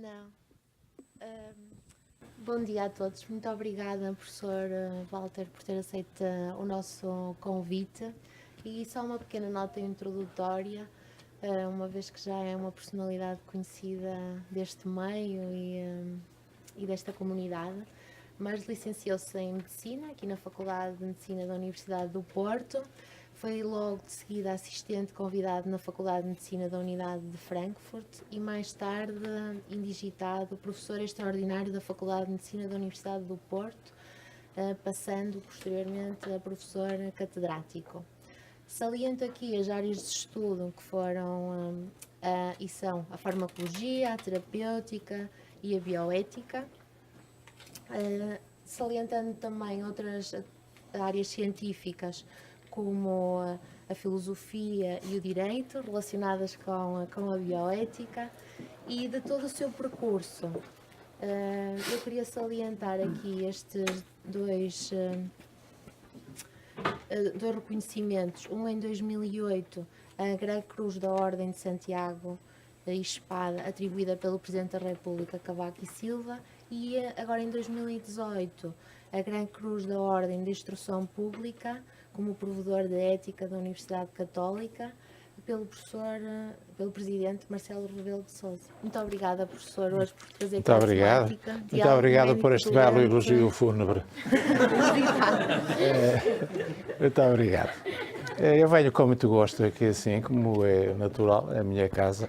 Não. Bom dia a todos. Muito obrigada, professor Walter, por ter aceito o nosso convite. E só uma pequena nota introdutória, uma vez que já é uma personalidade conhecida deste meio e desta comunidade, mas licenciou-se em Medicina, aqui na Faculdade de Medicina da Universidade do Porto. Foi logo de seguida assistente convidado na Faculdade de Medicina da Unidade de Frankfurt e mais tarde indigitado professor extraordinário da Faculdade de Medicina da Universidade do Porto, passando posteriormente a professor catedrático. Saliento aqui as áreas de estudo que foram e são a farmacologia, a terapêutica e a bioética, salientando também outras áreas científicas como a filosofia e o direito, relacionadas com a bioética, e de todo o seu percurso. Eu queria salientar aqui estes dois reconhecimentos. Um em 2008, a Grande Cruz da Ordem de Santiago e Espada, atribuída pelo Presidente da República, Cavaco Silva, e agora em 2018, a Grande Cruz da Ordem de Instrução Pública, como provedor de ética da Universidade Católica, pelo Presidente Marcelo Rebelo de Sousa. Muito obrigada, professor, hoje por trazer muito obrigado. temática. Muito obrigado por este belo elogio fúnebre. Muito obrigado. Eu venho com muito gosto aqui, assim, como é natural, é a minha casa.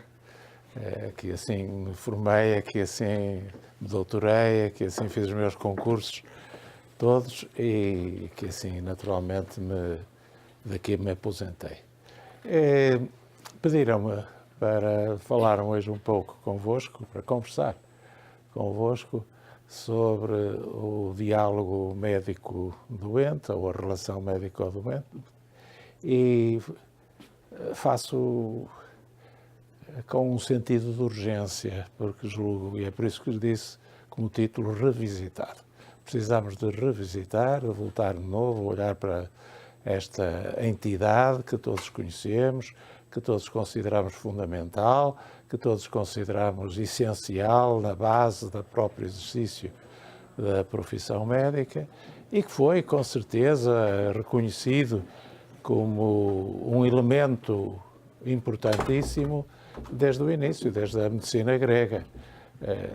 Aqui assim me formei, aqui assim me doutorei, aqui assim fiz os meus concursos todos e que assim naturalmente daqui me aposentei. Pediram-me para falar hoje um pouco convosco, para conversar convosco sobre o diálogo médico-doente ou a relação médico-doente, e faço com um sentido de urgência, porque julgo, e é por isso que lhe disse como título, revisitar. Precisamos de revisitar, de voltar de novo, olhar para esta entidade que todos conhecemos, que todos consideramos fundamental, que todos consideramos essencial na base do próprio exercício da profissão médica e que foi, com certeza, reconhecido como um elemento importantíssimo desde o início, desde a medicina grega.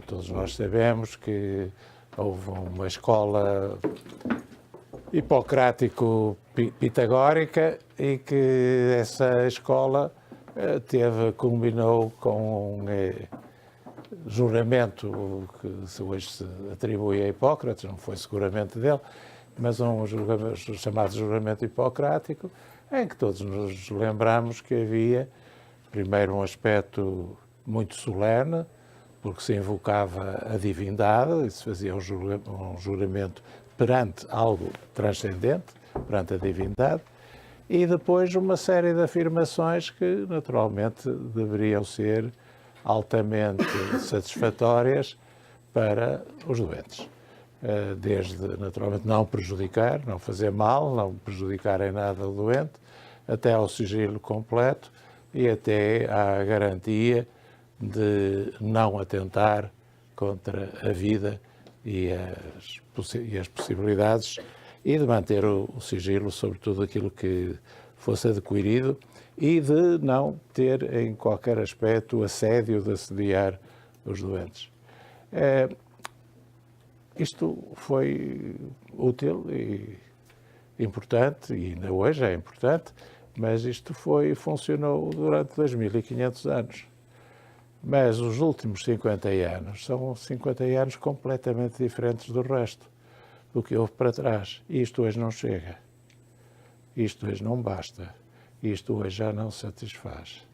Todos nós sabemos que houve uma escola hipocrático-pitagórica e que essa escola culminou com um juramento que hoje se atribui a Hipócrates, não foi seguramente dele, mas um chamado juramento hipocrático, em que todos nos lembramos que havia, primeiro, um aspecto muito solene, porque se invocava a divindade e se fazia um juramento perante algo transcendente, perante a divindade, e depois uma série de afirmações que, naturalmente, deveriam ser altamente satisfatórias para os doentes. Desde, naturalmente, não prejudicar, não fazer mal, não prejudicar em nada o doente, até ao sigilo completo e até à garantia de não atentar contra a vida e as possibilidades e de manter o sigilo sobre tudo aquilo que fosse adquirido e de não ter em qualquer aspecto o assédio de assediar os doentes. Isto foi útil e importante, e ainda hoje é importante, mas isto funcionou durante 2500 anos. Mas os últimos 50 anos são 50 anos completamente diferentes do resto, do que houve para trás. E isto hoje não chega. Isto hoje não basta. Isto hoje já não satisfaz.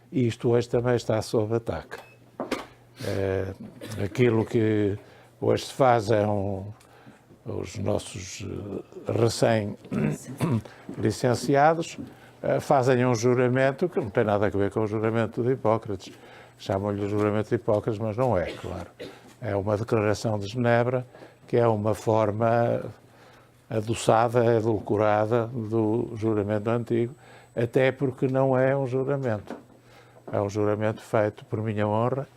E isto hoje também está sob ataque. Aquilo que hoje se faz os nossos recém-licenciados fazem um juramento que não tem nada a ver com o juramento de Hipócrates. Chamam-lhe juramento de Hipócrates, mas não é, claro. É uma declaração de Genebra, que é uma forma adoçada, edulcorada do juramento antigo, até porque não é um juramento. É um juramento feito por minha honra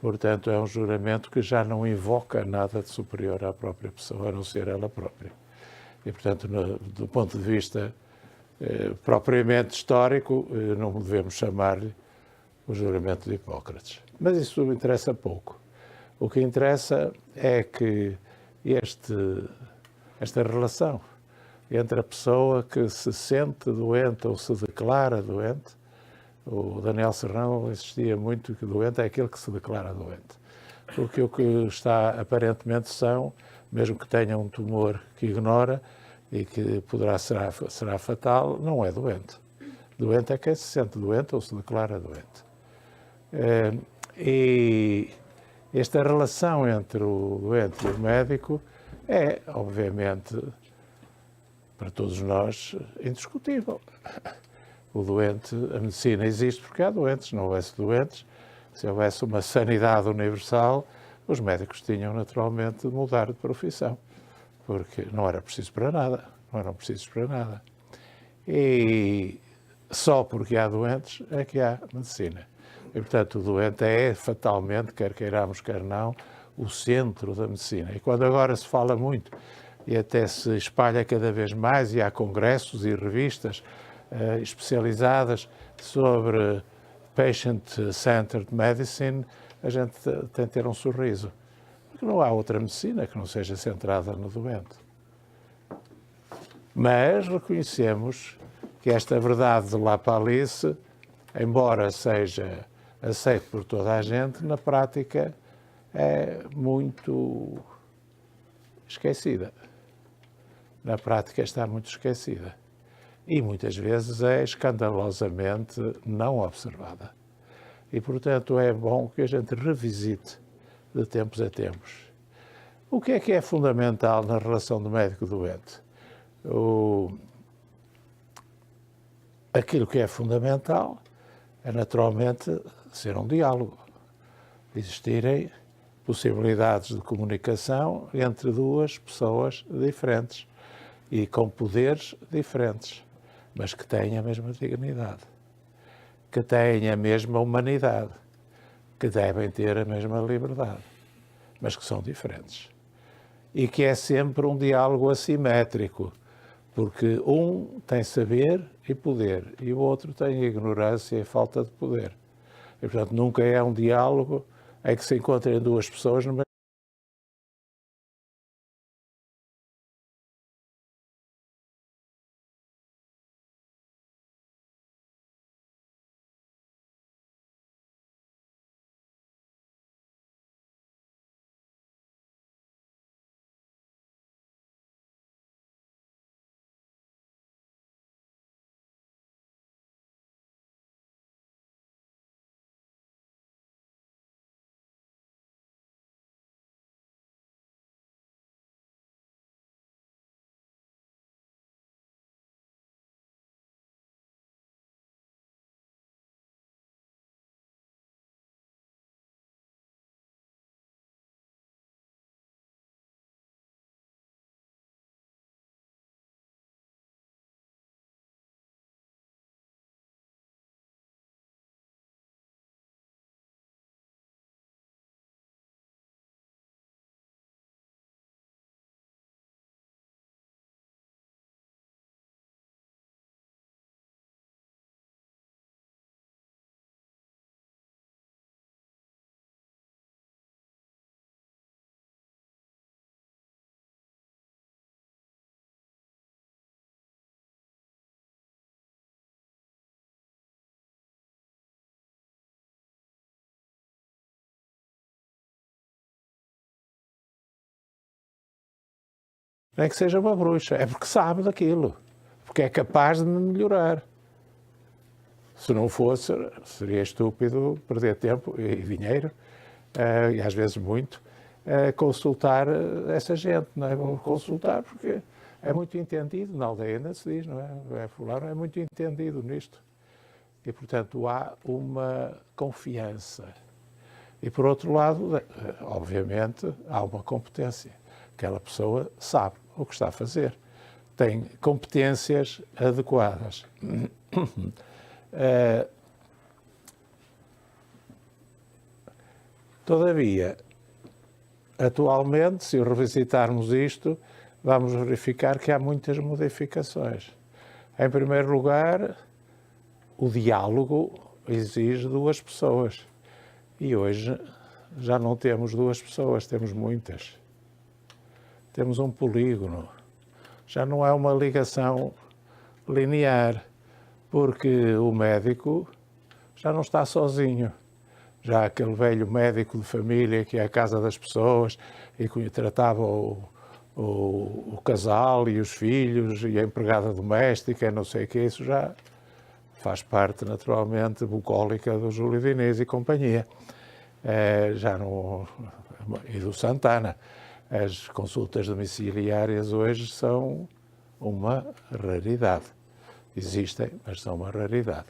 Portanto, é um juramento que já não invoca nada de superior à própria pessoa, a não ser ela própria. E, portanto, do ponto de vista propriamente histórico, não devemos chamar-lhe o juramento de Hipócrates. Mas isso interessa pouco. O que interessa é que esta relação entre a pessoa que se sente doente ou se declara doente, o Daniel Serrão insistia muito que doente é aquele que se declara doente. Porque o que está aparentemente são, mesmo que tenha um tumor que ignora e que será fatal, não é doente. Doente é quem se sente doente ou se declara doente. E esta relação entre o doente e o médico é, obviamente, para todos nós, indiscutível. O doente, a medicina existe porque há doentes. Se não houvesse doentes, se houvesse uma sanidade universal, os médicos tinham naturalmente de mudar de profissão, porque não era preciso para nada, não eram precisos para nada. E só porque há doentes é que há medicina. E, portanto, o doente é fatalmente, quer queiramos, quer não, o centro da medicina. E quando agora se fala muito, e até se espalha cada vez mais, e há congressos e revistas especializadas sobre patient-centered medicine, a gente tem de ter um sorriso. Porque não há outra medicina que não seja centrada no doente. Mas reconhecemos que esta verdade de Lapalisse, embora seja aceito por toda a gente, na prática é muito esquecida. Na prática está muito esquecida. E muitas vezes é escandalosamente não observada. E, portanto, é bom que a gente revisite de tempos a tempos. O que é fundamental na relação do médico-doente? Aquilo que é fundamental é, naturalmente, ser um diálogo. Existirem possibilidades de comunicação entre duas pessoas diferentes e com poderes diferentes, mas que têm a mesma dignidade, que têm a mesma humanidade, que devem ter a mesma liberdade, mas que são diferentes. E que é sempre um diálogo assimétrico, porque um tem saber e poder e o outro tem ignorância e falta de poder. E, portanto, nunca é um diálogo em que se encontrem duas pessoas no mesmo. Não é que seja uma bruxa, é porque sabe daquilo, porque é capaz de melhorar. Se não fosse, seria estúpido perder tempo e dinheiro, e às vezes muito, consultar essa gente, não é? Vou consultar porque é muito entendido, na aldeia ainda se diz, não é? Fulano é muito entendido nisto. E, portanto, há uma confiança. E, por outro lado, obviamente, há uma competência. Aquela pessoa sabe o que está a fazer. Tem competências adequadas. Todavia, atualmente, se revisitarmos isto, vamos verificar que há muitas modificações. Em primeiro lugar, o diálogo exige duas pessoas. E hoje já não temos duas pessoas, temos muitas. Temos um polígono. Já não é uma ligação linear, porque o médico já não está sozinho. Já aquele velho médico de família que ia à casa das pessoas e que tratava o casal e os filhos e a empregada doméstica, não sei o que, isso já faz parte naturalmente bucólica do Júlio Diniz e companhia. Já não, e do Santana. As consultas domiciliárias hoje são uma raridade. Existem, mas são uma raridade.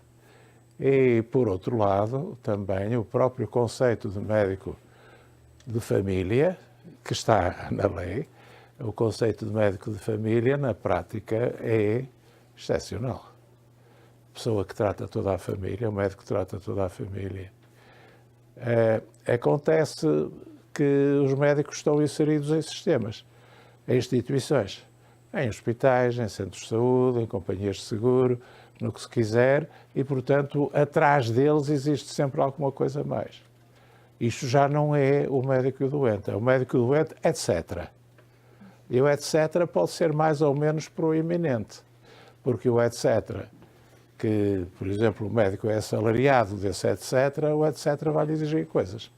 E, por outro lado, também o próprio conceito de médico de família, que está na lei, o conceito de médico de família, na prática, é excepcional. A pessoa que trata toda a família, o médico que trata toda a família. Acontece que os médicos estão inseridos em sistemas, em instituições, em hospitais, em centros de saúde, em companhias de seguro, no que se quiser, e, portanto, atrás deles existe sempre alguma coisa a mais. Isto já não é o médico e o doente, é o médico e o doente, etc. E o etc. pode ser mais ou menos proeminente, porque o etc., que, por exemplo, o médico é assalariado desse etc., o etc. vai lhe exigir coisas.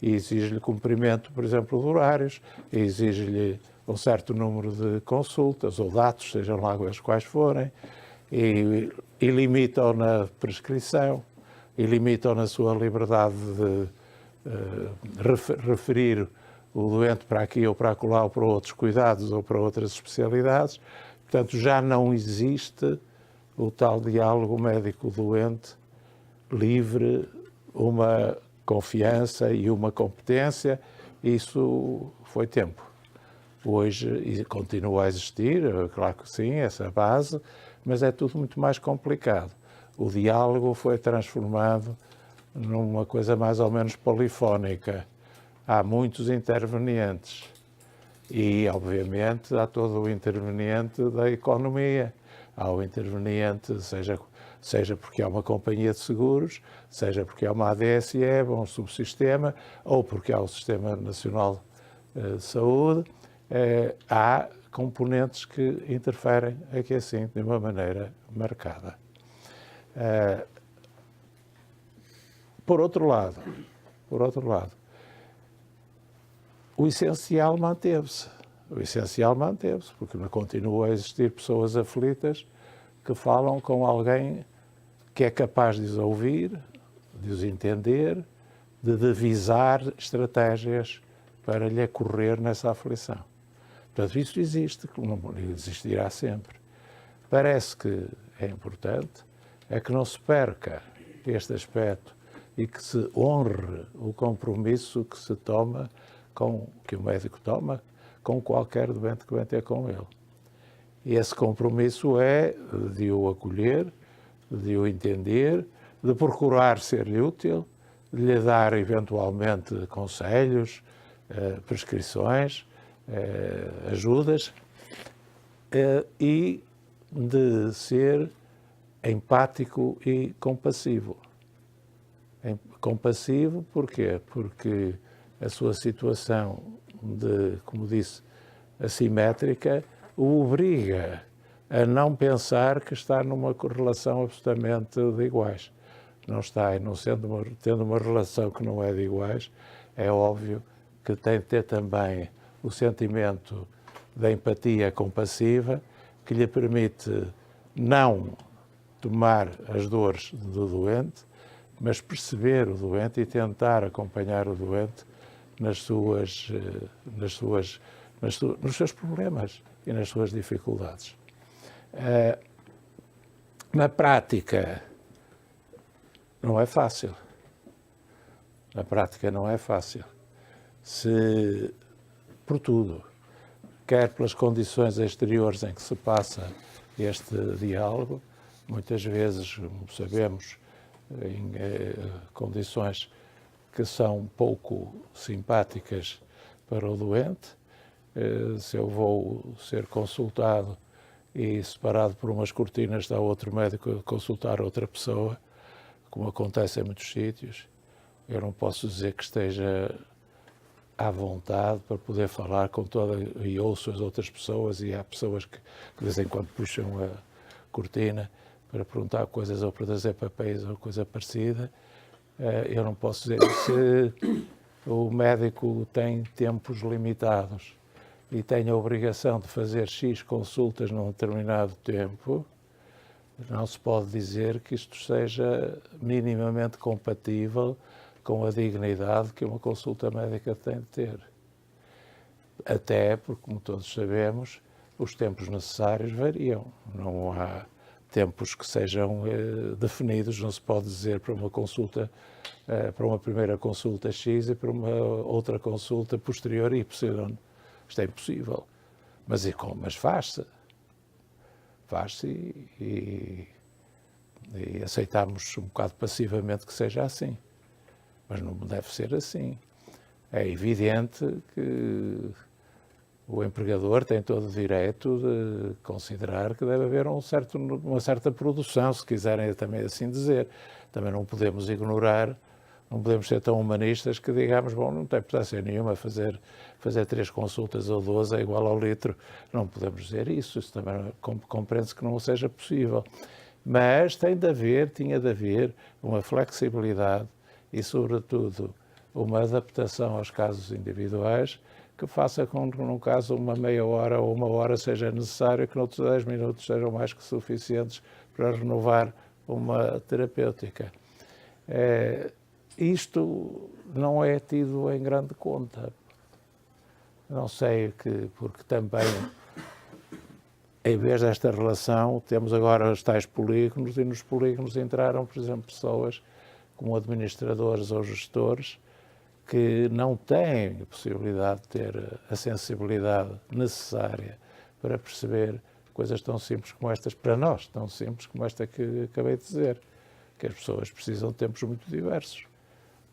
E exige-lhe cumprimento, por exemplo, de horários, e exige-lhe um certo número de consultas ou dados, sejam lá as quais forem, e limitam na prescrição, e limitam na sua liberdade de referir o doente para aqui ou para acolá ou para outros cuidados ou para outras especialidades. Portanto, já não existe o tal diálogo médico-doente livre, uma confiança e uma competência. Isso foi tempo. Hoje continua a existir, claro que sim, essa base, mas é tudo muito mais complicado. O diálogo foi transformado numa coisa mais ou menos polifónica. Há muitos intervenientes e, obviamente, há todo o interveniente da economia. Há o interveniente, seja porque há uma companhia de seguros, seja porque há uma ADSE, um subsistema, ou porque há o Sistema Nacional de Saúde. Há componentes que interferem aqui assim, de uma maneira marcada. Por outro lado, o essencial manteve-se. O essencial manteve-se, porque continuam a existir pessoas aflitas que falam com alguém que é capaz de os ouvir, de os entender, de devisar estratégias para lhe acorrer nessa aflição. Portanto, isso existe, como existirá sempre. Parece que é importante é que não se perca este aspecto e que se honre o compromisso que se toma, que o médico toma, com qualquer doente que venha ter com ele. E esse compromisso é de o acolher, de o entender, de procurar ser-lhe útil, de lhe dar eventualmente conselhos, prescrições, ajudas, e de ser empático e compassivo. Compassivo porquê? Porque a sua situação como disse, assimétrica, o obriga a não pensar que está numa relação absolutamente de iguais. Não está, e não tendo uma relação que não é de iguais, é óbvio que tem de ter também o sentimento da empatia compassiva, que lhe permite não tomar as dores do doente, mas perceber o doente e tentar acompanhar o doente nos seus problemas e nas suas dificuldades. Na prática, não é fácil. Na prática, não é fácil. Por tudo, quer pelas condições exteriores em que se passa este diálogo, muitas vezes, como sabemos, em condições que são pouco simpáticas para o doente. Se eu vou ser consultado e separado por umas cortinas está outro médico a consultar outra pessoa, como acontece em muitos sítios, eu não posso dizer que esteja à vontade para poder falar com toda, e ouço as outras pessoas, e há pessoas que de vez em quando puxam a cortina para perguntar coisas ou para trazer papéis ou coisa parecida. Eu não posso dizer se o médico tem tempos limitados e tem a obrigação de fazer X consultas num determinado tempo, não se pode dizer que isto seja minimamente compatível com a dignidade que uma consulta médica tem de ter. Até porque, como todos sabemos, os tempos necessários variam. Não há tempos que sejam definidos, não se pode dizer para uma consulta, para uma primeira consulta X e para uma outra consulta posterior Y. Isto é impossível. Mas faz-se. Faz-se e aceitamos um bocado passivamente que seja assim. Mas não deve ser assim. É evidente que o empregador tem todo o direito de considerar que deve haver uma certa produção, se quiserem também assim dizer. Também não podemos ignorar, não podemos ser tão humanistas que digamos, bom, não tem importância nenhuma fazer 3 consultas ou 12 é igual ao litro. Não podemos dizer isso também compreende-se que não seja possível. Mas tinha de haver uma flexibilidade e, sobretudo, uma adaptação aos casos individuais que faça com que, num caso, uma meia hora ou uma hora seja necessário, que noutros 10 minutos sejam mais que suficientes para renovar uma terapêutica. Isto não é tido em grande conta. Não sei porque também, em vez desta relação, temos agora os tais polígonos e nos polígonos entraram, por exemplo, pessoas como administradores ou gestores que não têm a possibilidade de ter a sensibilidade necessária para perceber coisas tão simples como estas, para nós, tão simples como esta que acabei de dizer, que as pessoas precisam de tempos muito diversos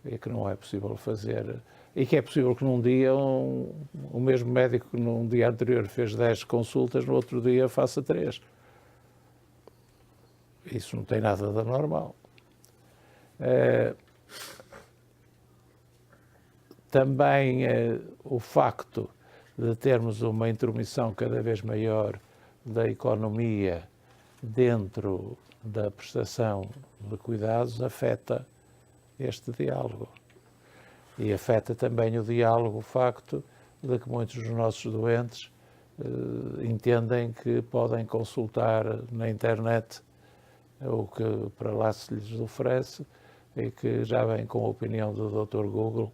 e que não é possível fazer, e que é possível que num dia o mesmo médico que num dia anterior fez 10 consultas, no outro dia faça 3. Isso não tem nada de normal. Também o facto de termos uma intromissão cada vez maior da economia dentro da prestação de cuidados afeta este diálogo. E afeta também o diálogo o facto de que muitos dos nossos doentes entendem que podem consultar na internet o que para lá se lhes oferece e que já vem com a opinião do Dr. Google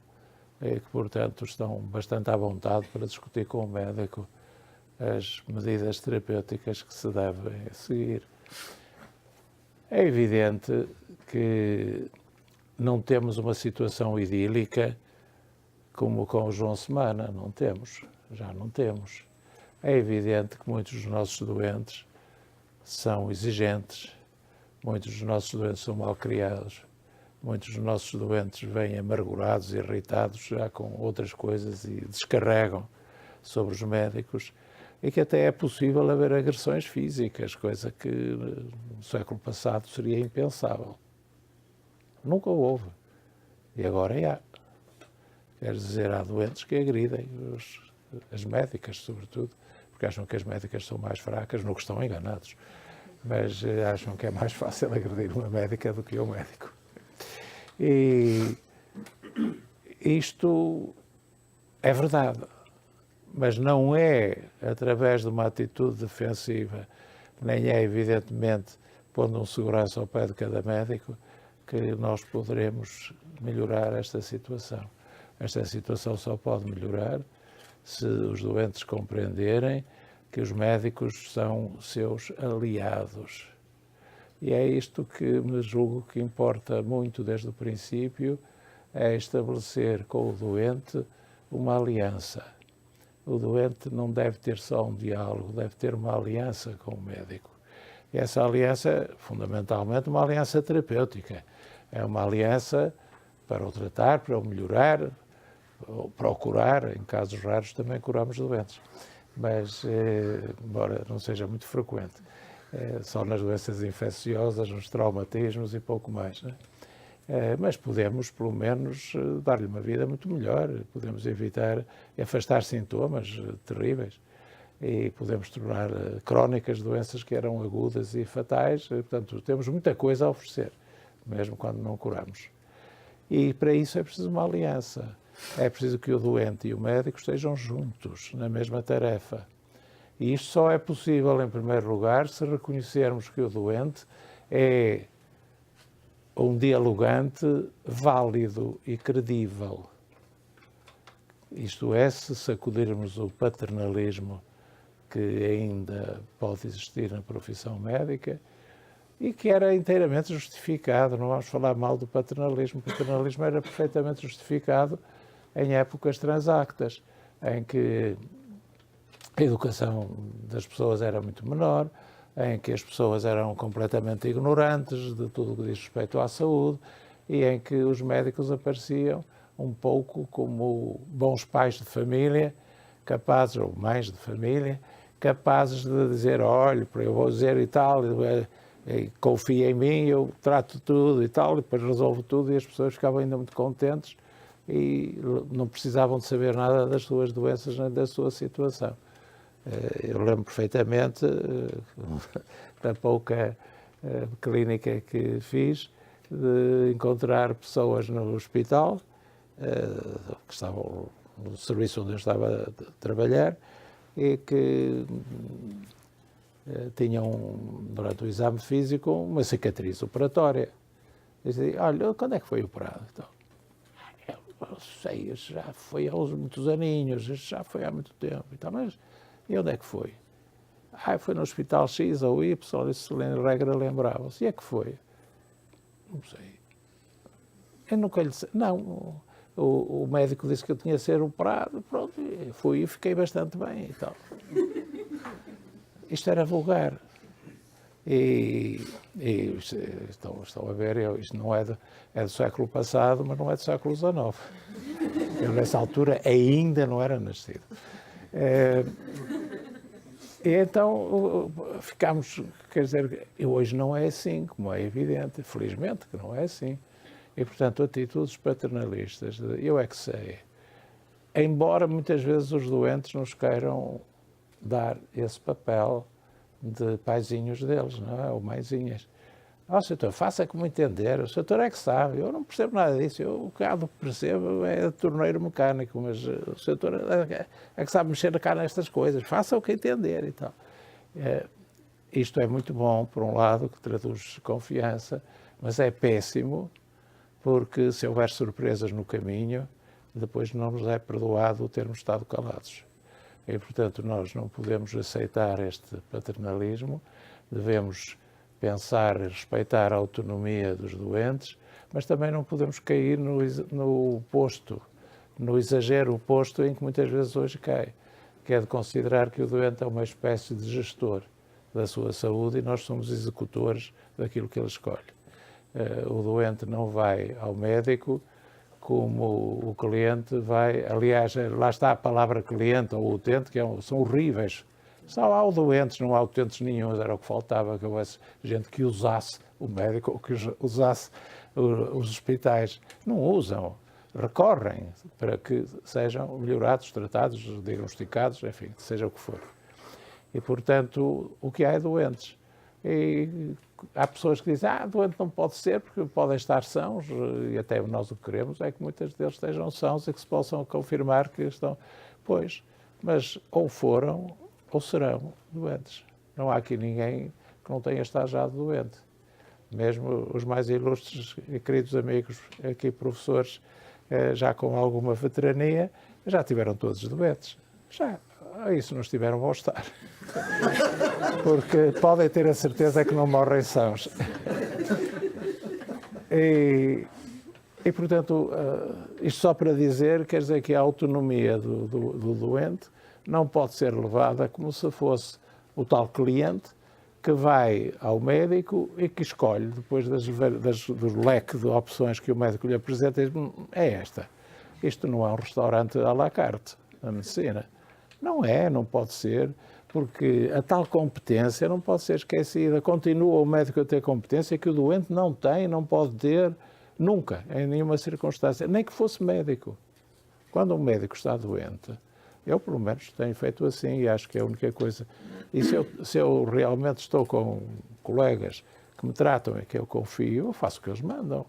e que, portanto, estão bastante à vontade para discutir com o médico as medidas terapêuticas que se devem seguir. É evidente que não temos uma situação idílica como com o João Semana, não temos, já não temos. É evidente que muitos dos nossos doentes são exigentes, muitos dos nossos doentes são mal criados, muitos dos nossos doentes vêm amargurados, irritados já com outras coisas e descarregam sobre os médicos e que até é possível haver agressões físicas, coisa que no século passado seria impensável. Nunca houve. E agora há. Quer dizer, há doentes que agridem as médicas, sobretudo, porque acham que as médicas são mais fracas, no que estão enganados. Mas acham que é mais fácil agredir uma médica do que um médico. E isto é verdade, mas não é através de uma atitude defensiva, nem é, evidentemente, pondo um segurança ao pé de cada médico, que nós poderemos melhorar esta situação. Esta situação só pode melhorar se os doentes compreenderem que os médicos são seus aliados. E é isto que me julgo que importa muito desde o princípio, é estabelecer com o doente uma aliança. O doente não deve ter só um diálogo, deve ter uma aliança com o médico. E essa aliança, fundamentalmente, uma aliança terapêutica. É uma aliança para o tratar, para o melhorar, ou procurar, em casos raros também curamos doentes, mas embora não seja muito frequente, só nas doenças infecciosas, nos traumatismos e pouco mais, né? Mas podemos, pelo menos, dar-lhe uma vida muito melhor, podemos evitar, afastar sintomas terríveis e podemos tornar crónicas doenças que eram agudas e fatais. Portanto, temos muita coisa a oferecer, mesmo quando não curamos. E para isso é preciso uma aliança. É preciso que o doente e o médico estejam juntos na mesma tarefa. E isto só é possível, em primeiro lugar, se reconhecermos que o doente é um dialogante válido e credível. Isto é, se sacudirmos o paternalismo que ainda pode existir na profissão médica e que era inteiramente justificado. Não vamos falar mal do paternalismo. O paternalismo era perfeitamente justificado em épocas transactas, em que a educação das pessoas era muito menor, em que as pessoas eram completamente ignorantes de tudo o que diz respeito à saúde e em que os médicos apareciam um pouco como bons pais de família, capazes, ou mães de família, capazes de dizer, olha, eu vou dizer e tal, confia em mim, eu trato tudo e tal, e depois resolvo tudo, e as pessoas ficavam ainda muito contentes e não precisavam de saber nada das suas doenças nem da sua situação. Eu lembro perfeitamente da pouca clínica que fiz, de encontrar pessoas no hospital, que estavam no serviço onde eu estava a trabalhar, e que tinham, durante o exame físico, uma cicatriz operatória. Eu disse, olha, quando é que foi operado? Então, eu não sei, já foi há muitos aninhos, já foi há muito tempo. Então, mas e onde é que foi? Foi no hospital X ou Y, isso regra lembrava-se. E é que foi? Não sei. Eu nunca lhe disse. Não, o médico disse que eu tinha de ser operado, pronto, fui e fiquei bastante bem e tal. Isto era vulgar. E estão a ver, isto não é do século passado, mas não é do século XIX. Eu, nessa altura, ainda não era nascido. E então ficámos, quer dizer, hoje não é assim, como é evidente, felizmente que não é assim. E, portanto, atitudes paternalistas, eu é que sei. Embora muitas vezes os doentes nos queiram dar esse papel de paizinhos deles, não é? Ou mãezinhas. Doutor, faça como entender, o doutor é que sabe, eu não percebo nada disso, o que percebo é torneiro mecânico, mas o doutor é que sabe mexer cá nestas coisas, faça o que entender e tal. Isto é muito bom, por um lado, que traduz confiança, mas é péssimo, porque se houver surpresas no caminho, depois não nos é perdoado termos estado calados. E, portanto, nós não podemos aceitar este paternalismo, devemos pensar e respeitar a autonomia dos doentes, mas também não podemos cair no exagero oposto em que muitas vezes hoje cai, que é de considerar que o doente é uma espécie de gestor da sua saúde e nós somos executores daquilo que ele escolhe. O doente não vai ao médico como o cliente vai, aliás, lá está a palavra cliente ou utente, que são horríveis. Só há doentes, não há utentes nenhum, era o que faltava, que houvesse gente que usasse o médico ou que usasse os hospitais. Não usam, recorrem para que sejam melhorados, tratados, diagnosticados, enfim, seja o que for. E, portanto, o que há é doentes. E há pessoas que dizem, doente não pode ser, porque podem estar sãos, e até nós o que queremos é que muitos deles estejam sãos e que se possam confirmar que estão. Pois, mas ou foram ou serão doentes. Não há aqui ninguém que não tenha estado já doente. Mesmo os mais ilustres e queridos amigos, aqui professores, já com alguma veterania, já tiveram todos doentes. Já, isso não estiveram, vão estar. Porque podem ter a certeza que não morrem sãos. E portanto, isto só para dizer, quer dizer que a autonomia do doente não pode ser levada como se fosse o tal cliente que vai ao médico e que escolhe, depois do leque de opções que o médico lhe apresenta, diz, é esta. Isto não é um restaurante à la carte, a medicina. Não é, não pode ser, porque a tal competência não pode ser esquecida. Continua o médico a ter competência que o doente não tem, não pode ter, nunca, em nenhuma circunstância, nem que fosse médico. Quando um médico está doente, eu, pelo menos, tenho feito assim e acho que é a única coisa. E se eu realmente estou com colegas que me tratam e que eu confio, eu faço o que eles mandam.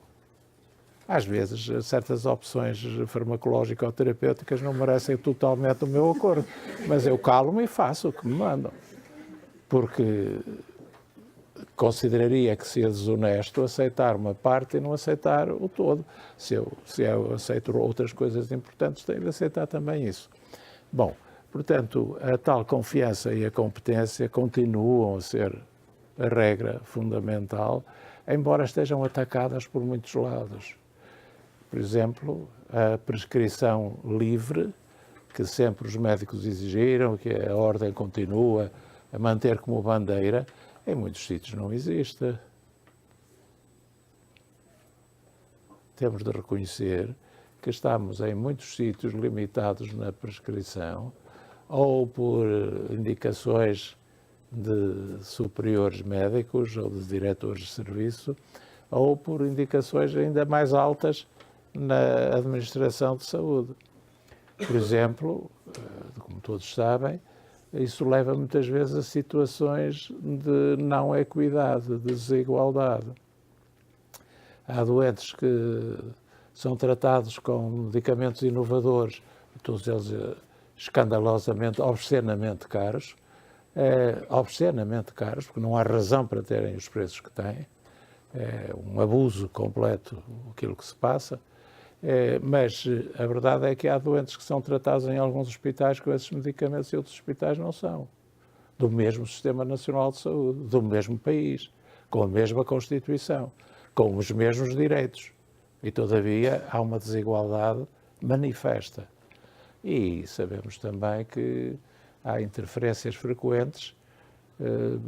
Às vezes, certas opções farmacológicas ou terapêuticas não merecem totalmente o meu acordo, mas eu calo-me e faço o que me mandam. Porque consideraria que seria desonesto aceitar uma parte e não aceitar o todo. Se eu aceito outras coisas importantes, tenho de aceitar também isso. Bom, portanto, a tal confiança e a competência continuam a ser a regra fundamental, embora estejam atacadas por muitos lados. Por exemplo, a prescrição livre, que sempre os médicos exigiram, que a ordem continua a manter como bandeira, em muitos sítios não existe. Temos de reconhecer que estamos em muitos sítios limitados na prescrição, ou por indicações de superiores médicos ou de diretores de serviço, ou por indicações ainda mais altas na administração de saúde. Por exemplo, como todos sabem, isso leva muitas vezes a situações de não equidade, de desigualdade. Há doentes que são tratados com medicamentos inovadores, todos eles escandalosamente, obscenamente caros, porque não há razão para terem os preços que têm. É um abuso completo aquilo que se passa. Mas a verdade é que há doentes que são tratados em alguns hospitais com esses medicamentos e outros hospitais não são. Do mesmo Sistema Nacional de Saúde, do mesmo país, com a mesma Constituição, com os mesmos direitos. E, todavia, há uma desigualdade manifesta. E sabemos também que há interferências frequentes,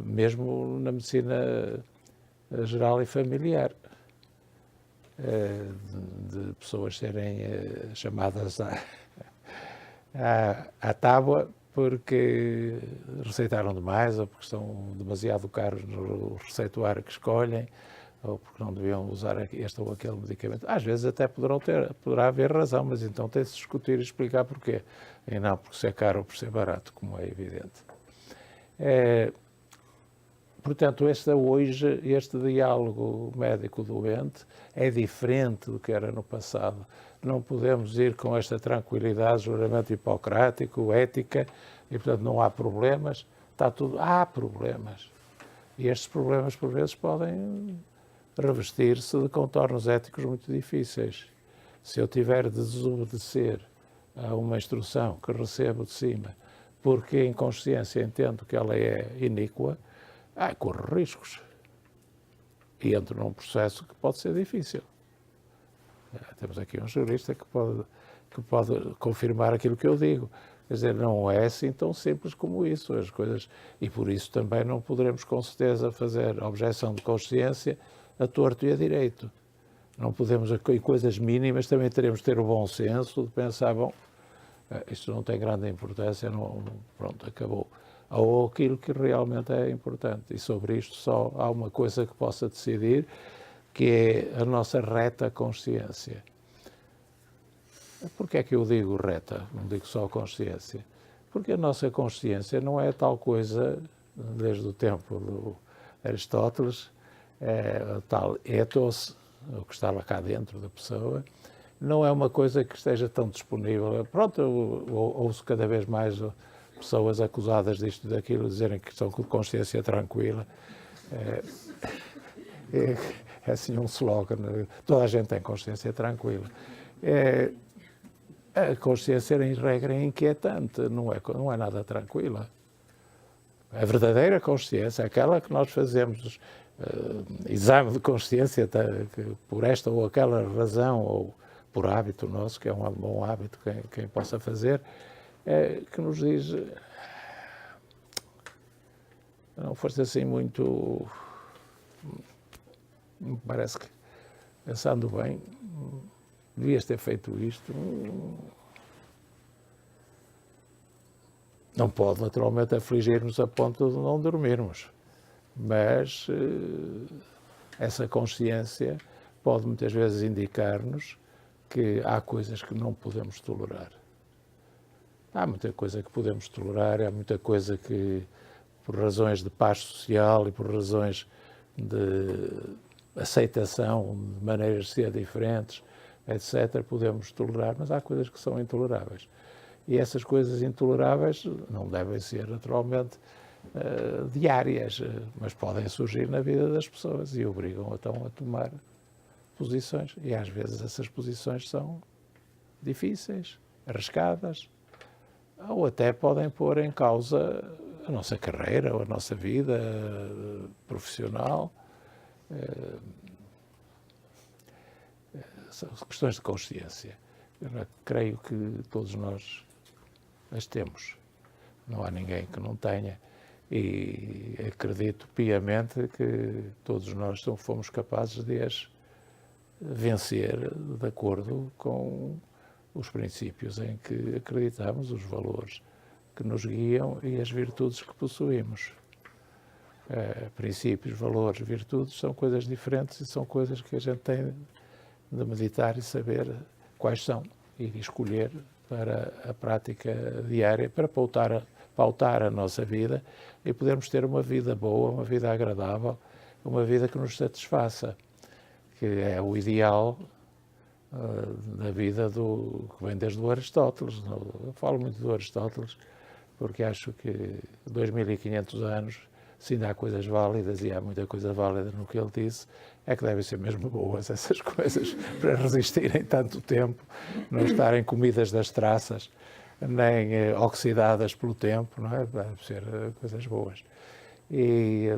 mesmo na medicina geral e familiar, de pessoas serem chamadas à tábua porque receitaram demais ou porque estão demasiado caros no receituário que escolhem ou porque não deviam usar este ou aquele medicamento. Às vezes até poderá haver razão, mas então tem-se de discutir e explicar porquê. E não por ser caro ou por ser barato, como é evidente. Portanto, este diálogo médico-doente é diferente do que era no passado. Não podemos ir com esta tranquilidade, juramento hipocrático, ética, e, portanto, não há problemas. Está tudo. Há problemas. E estes problemas, por vezes, podem revestir-se de contornos éticos muito difíceis. Se eu tiver de desobedecer a uma instrução que recebo de cima, porque em consciência entendo que ela é iníqua, corro riscos. E entro num processo que pode ser difícil. Temos aqui um jurista que pode confirmar aquilo que eu digo. Quer dizer, não é assim tão simples como isso, as coisas. E por isso também não poderemos, com certeza, fazer objeção de consciência a torto e a direito. Não podemos, em coisas mínimas, também teremos de ter o bom senso de pensar, bom, isto não tem grande importância, pronto, acabou. Ou aquilo que realmente é importante. E sobre isto só há uma coisa que possa decidir, que é a nossa reta consciência. Porquê é que eu digo reta? Não digo só consciência. Porque a nossa consciência não é tal coisa, desde o tempo do Aristóteles, o tal ethos, o que está lá cá dentro da pessoa, não é uma coisa que esteja tão disponível. Pronto, ouço cada vez mais pessoas acusadas disto e daquilo, dizerem que estão com consciência tranquila. É assim um slogan, toda a gente tem consciência tranquila. A consciência, em regra, é inquietante, não é nada tranquila. A verdadeira consciência, aquela que nós fazemos exame de consciência por esta ou aquela razão, ou por hábito nosso, que é um bom hábito quem possa fazer, que nos diz, não foste assim muito... Me parece que, pensando bem, devias ter feito isto. Não pode, naturalmente, afligir-nos a ponto de não dormirmos, mas essa consciência pode muitas vezes indicar-nos que há coisas que não podemos tolerar. Há muita coisa que podemos tolerar, há muita coisa que, por razões de paz social e por razões de aceitação de maneiras de ser diferentes, etc., podemos tolerar, mas há coisas que são intoleráveis. E essas coisas intoleráveis não devem ser, naturalmente, diárias, mas podem surgir na vida das pessoas e obrigam então a tomar posições. E às vezes essas posições são difíceis, arriscadas, ou até podem pôr em causa a nossa carreira ou a nossa vida profissional. São questões de consciência. Eu creio que todos nós as temos. Não há ninguém que não tenha. E acredito piamente que todos nós fomos capazes de as vencer de acordo com os princípios em que acreditamos, os valores que nos guiam e as virtudes que possuímos. Princípios, valores, virtudes são coisas diferentes e são coisas que a gente tem de meditar e saber quais são e escolher para a prática diária, para pautar a nossa vida e podermos ter uma vida boa, uma vida agradável, uma vida que nos satisfaça, que é o ideal da vida que vem desde o Aristóteles. Eu falo muito do Aristóteles porque acho que 2500 anos, se ainda há coisas válidas, e há muita coisa válida no que ele disse, é que devem ser mesmo boas essas coisas para resistirem tanto tempo, não estarem comidas das traças, nem oxidadas pelo tempo, não é? Devem ser coisas boas. E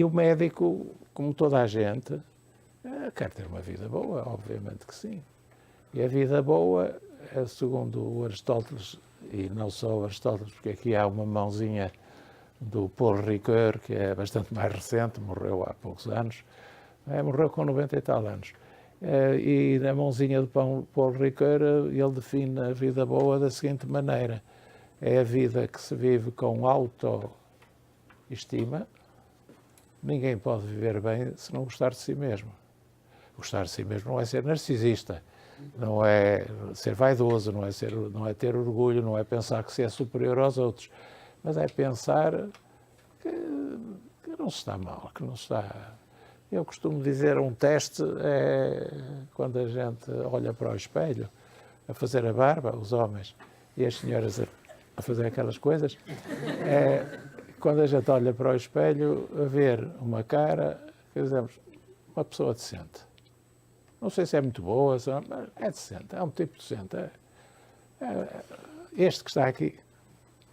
o médico, como toda a gente, quer ter uma vida boa, obviamente que sim. E a vida boa, segundo o Aristóteles, e não só o Aristóteles, porque aqui há uma mãozinha do Paul Ricoeur, que é bastante mais recente, morreu há poucos anos, morreu com 90 e tal anos. E na mãozinha do Paul Ricoeur, ele define a vida boa da seguinte maneira: é a vida que se vive com autoestima. Ninguém pode viver bem se não gostar de si mesmo. Gostar de si mesmo não é ser narcisista, não é ser vaidoso, não é ter orgulho, não é pensar que se é superior aos outros, mas é pensar que não se está mal, que não se está... Eu costumo dizer, um teste é quando a gente olha para o espelho a fazer a barba, os homens, e as senhoras a fazer aquelas coisas, quando a gente olha para o espelho a ver uma cara, quer dizer, uma pessoa decente. Não sei se é muito boa, mas é decente, é um tipo decente. Este que está aqui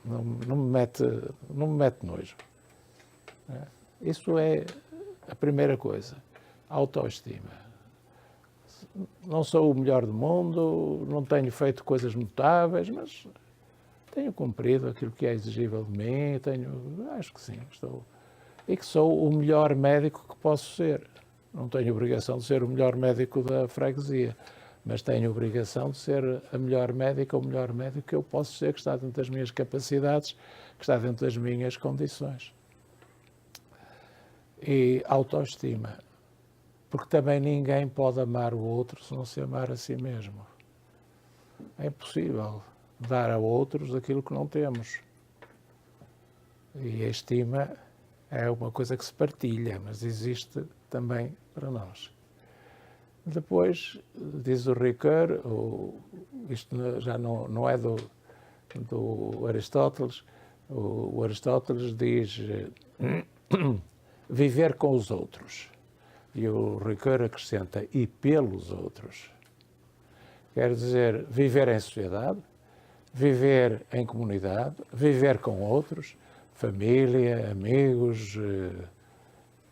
não me mete nojo. Isso é a primeira coisa, autoestima. Não sou o melhor do mundo, não tenho feito coisas notáveis, mas tenho cumprido aquilo que é exigível de mim, acho que sim, e que sou o melhor médico que posso ser. Não tenho obrigação de ser o melhor médico da freguesia, mas tenho obrigação de ser a melhor médica, o melhor médico que eu posso ser, que está dentro das minhas capacidades, que está dentro das minhas condições. E autoestima, porque também ninguém pode amar o outro se não se amar a si mesmo. É impossível dar a outros aquilo que não temos. E a estima é uma coisa que se partilha, mas existe também para nós. Depois, diz o Ricoeur, isto já não é do Aristóteles, o Aristóteles diz viver com os outros. E o Ricoeur acrescenta, e pelos outros. Quer dizer, viver em sociedade, viver em comunidade, viver com outros, família, amigos,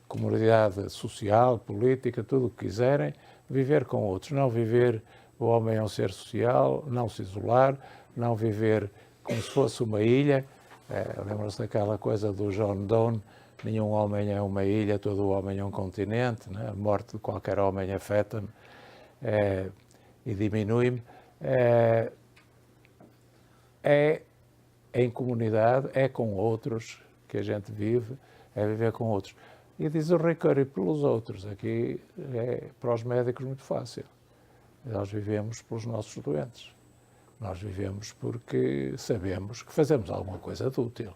comunidade social, política, tudo o que quiserem, viver com outros. Não viver, o homem é um ser social, não se isolar, não viver como se fosse uma ilha, Lembram-se daquela coisa do John Donne, nenhum homem é uma ilha, todo homem é um continente, né? A morte de qualquer homem afeta-me e diminui-me. É em comunidade, é com outros que a gente vive, é viver com outros. E diz o Ricoeur, pelos outros. Aqui é para os médicos muito fácil. Nós vivemos pelos nossos doentes. Nós vivemos porque sabemos que fazemos alguma coisa de útil.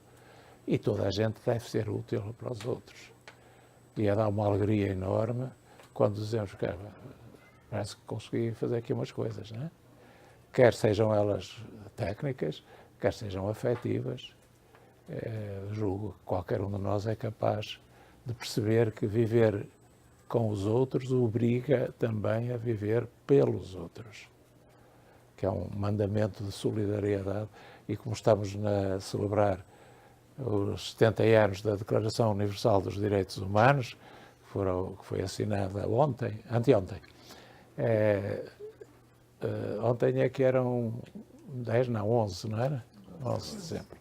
E toda a gente deve ser útil para os outros. E é dar uma alegria enorme quando dizemos que parece que consegui fazer aqui umas coisas, não é? Quer sejam elas técnicas, quer sejam afetivas. Julgo que qualquer um de nós é capaz de perceber que viver com os outros obriga também a viver pelos outros, que é um mandamento de solidariedade. E como estamos a celebrar os 70 anos da Declaração Universal dos Direitos Humanos, que foi assinada anteontem, ontem é que eram 11, não era? 11 de dezembro.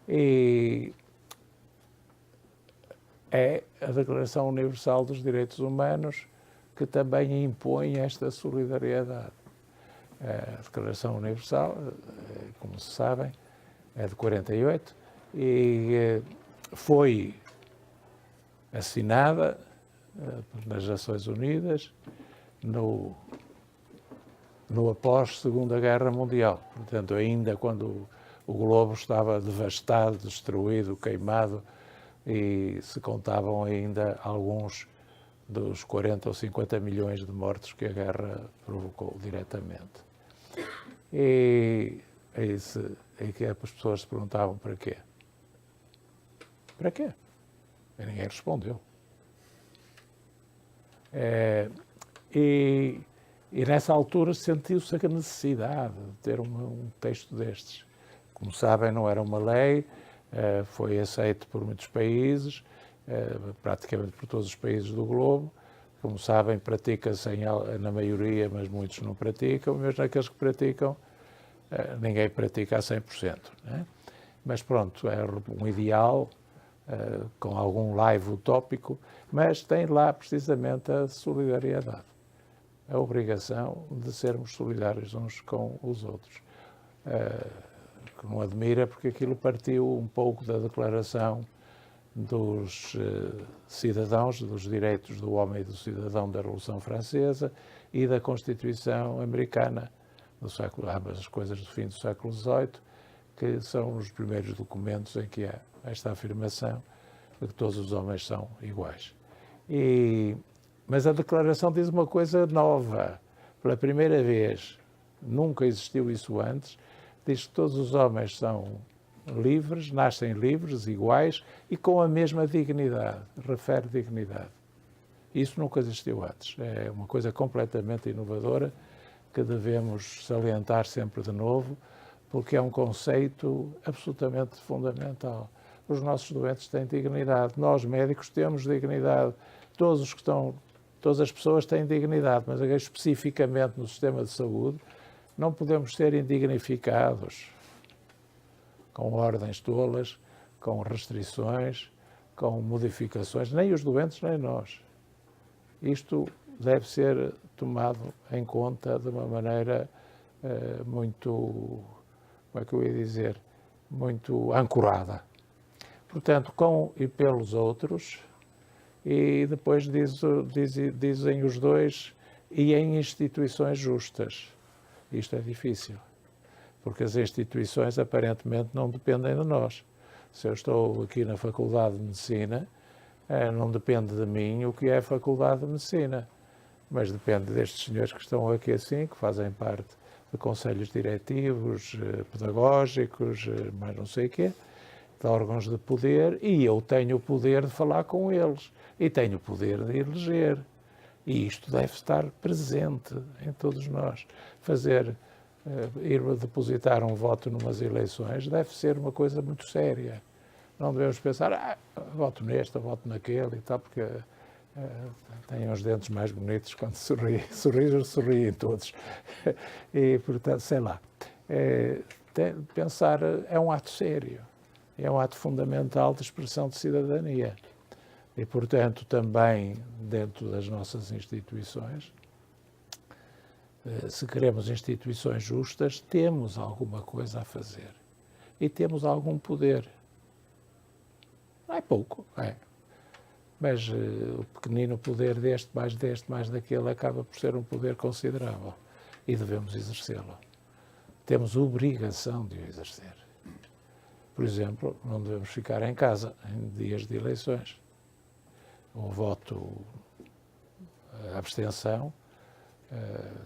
E é a Declaração Universal dos Direitos Humanos que também impõe esta solidariedade. A Declaração Universal, como se sabem, é de 48 e foi assinada nas Nações Unidas no após Segunda Guerra Mundial. Portanto, ainda quando o globo estava devastado, destruído, queimado, e se contavam ainda alguns dos 40 ou 50 milhões de mortos que a guerra provocou diretamente. E aí que as pessoas se perguntavam para quê? Para quê? E ninguém respondeu. E nessa altura sentiu-se a necessidade de ter um texto destes. Como sabem, não era uma lei, foi aceito por muitos países, praticamente por todos os países do globo. Como sabem, pratica-se na maioria, mas muitos não praticam, mesmo aqueles que praticam, ninguém pratica a 100%. Né? Mas pronto, é um ideal, com algum laivo utópico, mas tem lá precisamente a solidariedade, a obrigação de sermos solidários uns com os outros. Que não admira, porque aquilo partiu um pouco da Declaração dos Cidadãos, dos Direitos do Homem e do Cidadão da Revolução Francesa e da Constituição Americana, ambas as coisas do fim do século XVIII, que são os primeiros documentos em que há esta afirmação de que todos os homens são iguais. Mas a Declaração diz uma coisa nova. Pela primeira vez, nunca existiu isso antes, diz que todos os homens são livres, nascem livres, iguais e com a mesma dignidade, refere dignidade. Isso nunca existiu antes. É uma coisa completamente inovadora que devemos salientar sempre de novo, porque é um conceito absolutamente fundamental. Os nossos doentes têm dignidade, nós médicos temos dignidade, todas as pessoas têm dignidade, mas especificamente no sistema de saúde não podemos ser indignificados com ordens tolas, com restrições, com modificações, nem os doentes nem nós. Isto deve ser tomado em conta de uma maneira muito, como é que eu ia dizer, muito ancorada. Portanto, com e pelos outros, e depois dizem os dois, e em instituições justas. Isto é difícil, porque as instituições aparentemente não dependem de nós. Se eu estou aqui na Faculdade de Medicina, não depende de mim o que é a Faculdade de Medicina, mas depende destes senhores que estão aqui assim, que fazem parte de conselhos diretivos, pedagógicos, mais não sei o quê, de órgãos de poder, e eu tenho o poder de falar com eles, e tenho o poder de eleger. E isto deve estar presente em todos nós. Ir depositar um voto numas eleições deve ser uma coisa muito séria. Não devemos pensar, voto neste, voto naquele e tal, porque têm os dentes mais bonitos quando sorriem todos. E, portanto, sei lá. Pensar é um ato sério. é um ato fundamental de expressão de cidadania. E, portanto, também dentro das nossas instituições, se queremos instituições justas, temos alguma coisa a fazer. E temos algum poder. Não é pouco, é. Mas o pequenino poder deste, mais daquele, acaba por ser um poder considerável. E devemos exercê-lo. Temos obrigação de o exercer. Por exemplo, não devemos ficar em casa em dias de eleições. O voto, a abstenção,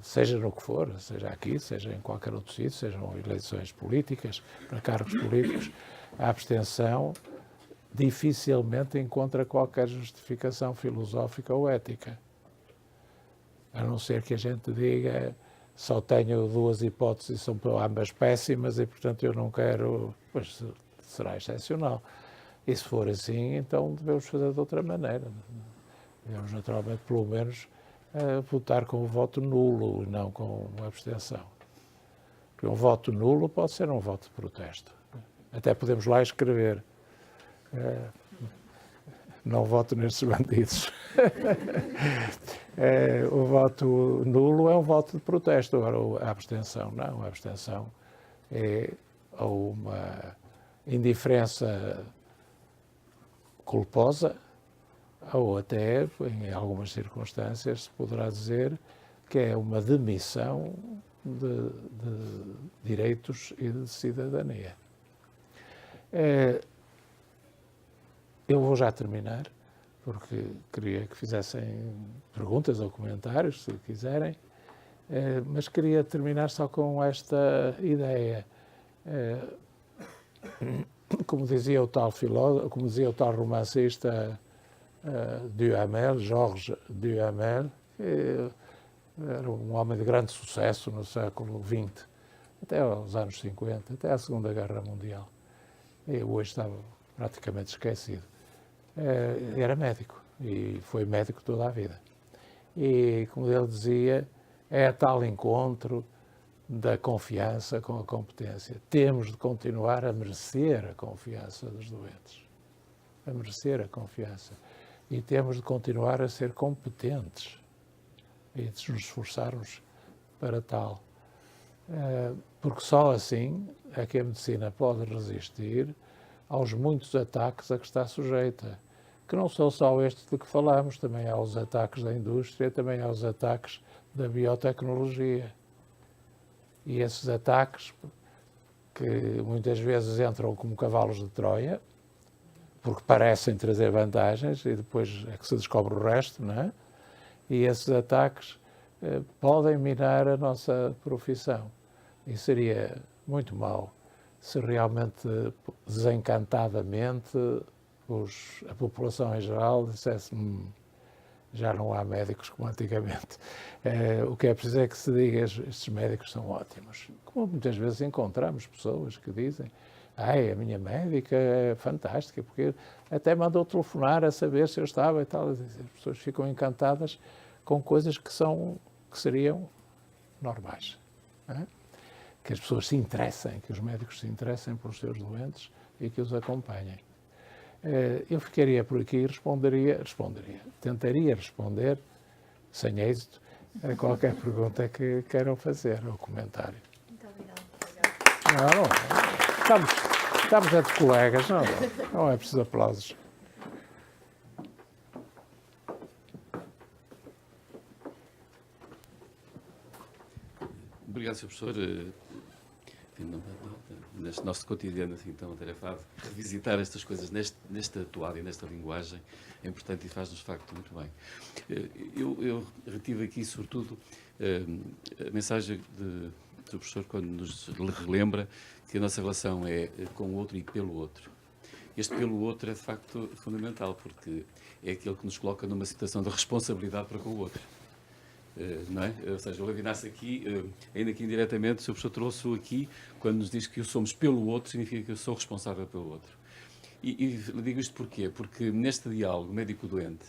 seja no que for, seja aqui, seja em qualquer outro sítio, sejam eleições políticas, para cargos políticos, a abstenção dificilmente encontra qualquer justificação filosófica ou ética. A não ser que a gente diga, só tenho duas hipóteses e são ambas péssimas e, portanto, eu não quero, pois será excepcional. E se for assim, então devemos fazer de outra maneira. Devemos, naturalmente, pelo menos, votar com o voto nulo e não com a abstenção. Porque um voto nulo pode ser um voto de protesto. Até podemos lá escrever, não voto nestes bandidos. O voto nulo é um voto de protesto. Agora, a abstenção não. A abstenção é uma indiferença culposa, ou até, em algumas circunstâncias, se poderá dizer que é uma demissão de direitos e de cidadania. Eu vou já terminar, porque queria que fizessem perguntas ou comentários, se quiserem, mas queria terminar só com esta ideia. Como dizia o tal filósofo, como dizia o tal romancista Duhamel, Georges Duhamel, que era um homem de grande sucesso no século XX, até aos anos 50, até à Segunda Guerra Mundial. E hoje estava praticamente esquecido. Era médico e foi médico toda a vida. E, como ele dizia, é tal encontro da confiança com a competência. Temos de continuar a merecer a confiança dos doentes. A merecer a confiança. E temos de continuar a ser competentes e de nos esforçarmos para tal. Porque só assim é que a medicina pode resistir aos muitos ataques a que está sujeita. Que não são só estes de que falamos, também há os ataques da indústria, também há os ataques da biotecnologia. E esses ataques, que muitas vezes entram como cavalos de Troia, porque parecem trazer vantagens e depois é que se descobre o resto, não é? E esses ataques podem minar a nossa profissão. E seria muito mau se realmente, desencantadamente, a população em geral dissesse já não há médicos como antigamente. O que é preciso é que se diga estes médicos são ótimos. Como muitas vezes encontramos pessoas que dizem a minha médica é fantástica, porque até mandou telefonar a saber se eu estava e tal. As pessoas ficam encantadas com coisas que seriam normais. Não é? Que as pessoas se interessem, que os médicos se interessem pelos seus doentes e que os acompanhem. Eu ficaria por aqui e tentaria responder, sem êxito, a qualquer pergunta que queiram fazer ou comentário. Muito obrigada. Estamos entre colegas, não é preciso aplausos. Obrigado, Sr. Professor. Neste nosso cotidiano assim tão atarefado, revisitar estas coisas neste atual e nesta linguagem é importante e faz-nos, de facto, muito bem. Eu retive aqui, sobretudo, a mensagem do professor quando nos relembra que a nossa relação é com o outro e pelo outro. Este pelo outro é, de facto, fundamental, porque é aquele que nos coloca numa situação de responsabilidade para com o outro. Não é? Ou seja, o Levinas aqui, ainda que indiretamente, o Sr. Professor trouxe-o aqui, quando nos diz que o somos pelo outro, significa que eu sou responsável pelo outro. E digo isto porquê? Porque neste diálogo médico-doente,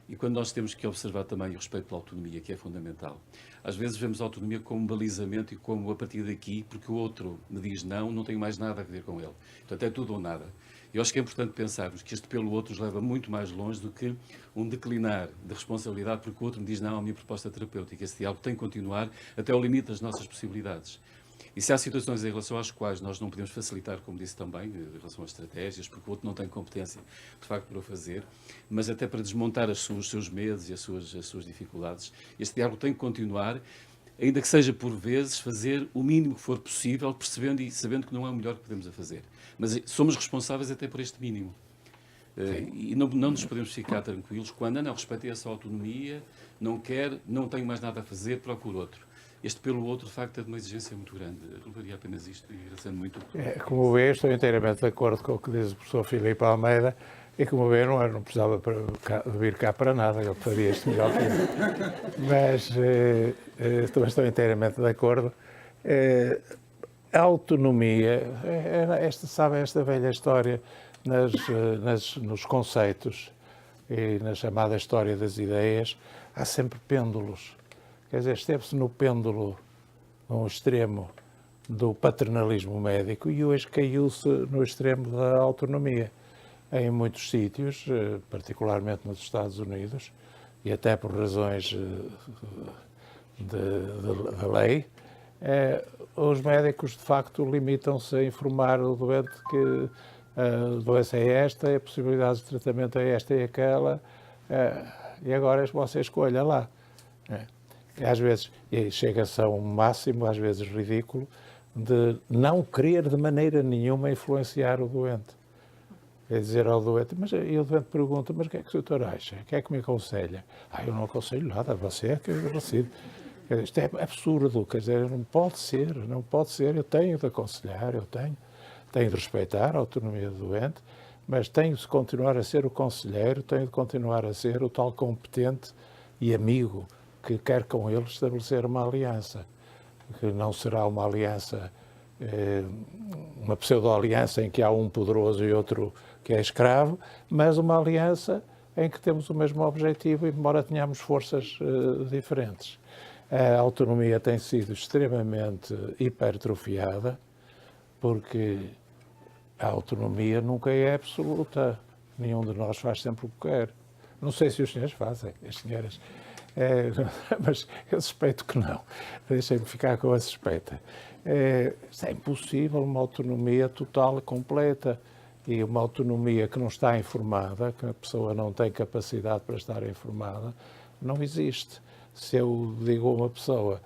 E quando nós temos que observar também o respeito pela autonomia, que é fundamental, às vezes vemos a autonomia como balizamento e como a partir daqui, porque o outro me diz não, não tenho mais nada a ver com ele. Portanto, é tudo ou nada. Eu acho que é importante pensarmos que este pelo outro nos leva muito mais longe do que um declinar de responsabilidade porque o outro me diz não à minha proposta terapêutica. Esse diálogo tem que continuar até ao limite das nossas possibilidades. E se há situações em relação às quais nós não podemos facilitar, como disse também, em relação às estratégias, porque o outro não tem competência, de facto, para o fazer, mas até para desmontar os seus medos e as suas dificuldades, este diálogo tem que continuar, ainda que seja por vezes fazer o mínimo que for possível, percebendo e sabendo que não é o melhor que podemos a fazer. Mas somos responsáveis até por este mínimo. E não nos podemos ficar tranquilos quando, não, respeitei a sua autonomia, não quer, não tenho mais nada a fazer, procuro outro. Este pelo outro, de facto, é de uma exigência muito grande. Relevaria apenas isto e agradecendo muito. Como vê, estou inteiramente de acordo com o que diz o professor Filipe Almeida e como vê, não precisava vir cá para nada, ele faria isto melhor que eu. Mas estou inteiramente de acordo. A autonomia, esta velha história nos conceitos e na chamada história das ideias, há sempre pêndulos. Quer dizer, esteve-se no pêndulo, num extremo do paternalismo médico e hoje caiu-se no extremo da autonomia. Em muitos sítios, particularmente nos Estados Unidos, e até por razões de lei, os médicos, de facto, limitam-se a informar o doente que a doença é esta, a possibilidade de tratamento é esta e aquela, e agora você escolha lá. Às vezes, chega-se a um máximo, às vezes ridículo, de não querer de maneira nenhuma influenciar o doente. É dizer ao doente, e o doente pergunta, mas o que é que o doutor acha? O que é que me aconselha? Eu não aconselho nada, você é que decide. Isto é absurdo, quer dizer, não pode ser, eu tenho de aconselhar, tenho de respeitar a autonomia do doente, mas tenho de continuar a ser o conselheiro, tenho de continuar a ser o tal competente e amigo que quer com ele estabelecer uma aliança, que não será uma aliança, uma pseudo-aliança em que há um poderoso e outro que é escravo, mas uma aliança em que temos o mesmo objetivo, embora tenhamos forças diferentes. A autonomia tem sido extremamente hipertrofiada, porque a autonomia nunca é absoluta. Nenhum de nós faz sempre o que quer. Não sei se os senhores fazem, as senhoras. Mas eu suspeito que não. Deixem-me ficar com a suspeita. É impossível uma autonomia total e completa. E uma autonomia que não está informada, que a pessoa não tem capacidade para estar informada, não existe. Se eu digo a uma pessoa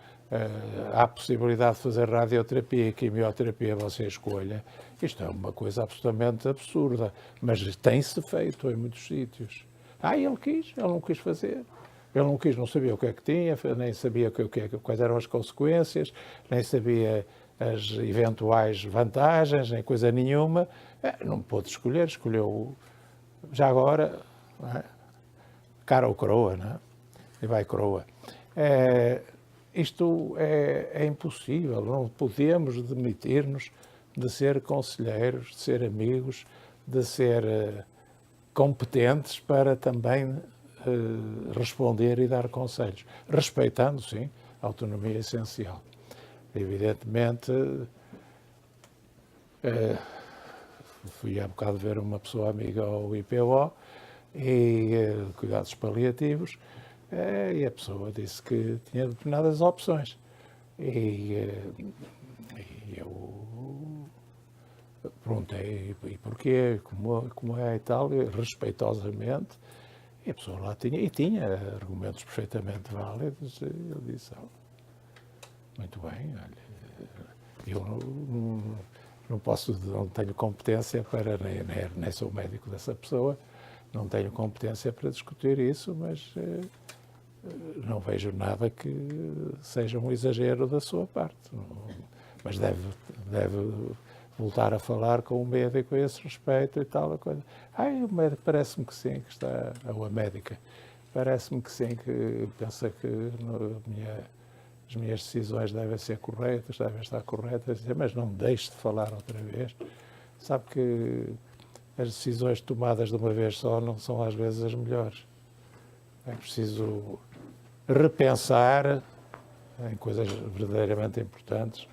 há a possibilidade de fazer radioterapia e quimioterapia, você escolha, isto é uma coisa absolutamente absurda. Mas tem-se feito em muitos sítios. Ele não quis fazer. Ele não quis, não sabia o que é que tinha, nem sabia quais eram as consequências, nem sabia as eventuais vantagens, nem coisa nenhuma. Não pôde escolher, escolheu já agora, cara ou coroa, não é? E vai coroa. Isto é impossível, não podemos demitir-nos de ser conselheiros, de ser amigos, de ser competentes para também responder e dar conselhos, respeitando, sim, a autonomia essencial. Evidentemente, fui há bocado ver uma pessoa amiga ao IPO e cuidados paliativos, e a pessoa disse que tinha determinadas opções. E eu perguntei e porquê, como é e tal, e, respeitosamente, e a pessoa lá tinha argumentos perfeitamente válidos, e eu disse, muito bem, olha, eu não tenho competência para, nem sou médico dessa pessoa, não tenho competência para discutir isso, mas não vejo nada que seja um exagero da sua parte. Mas deve voltar a falar com o médico a esse respeito e tal, a coisa. O médico parece-me que sim, que está, ou a médica, parece-me que sim, que pensa que as minhas decisões devem ser corretas, devem estar corretas, mas não me deixe de falar outra vez. Sabe que as decisões tomadas de uma vez só não são às vezes as melhores. É preciso repensar em coisas verdadeiramente importantes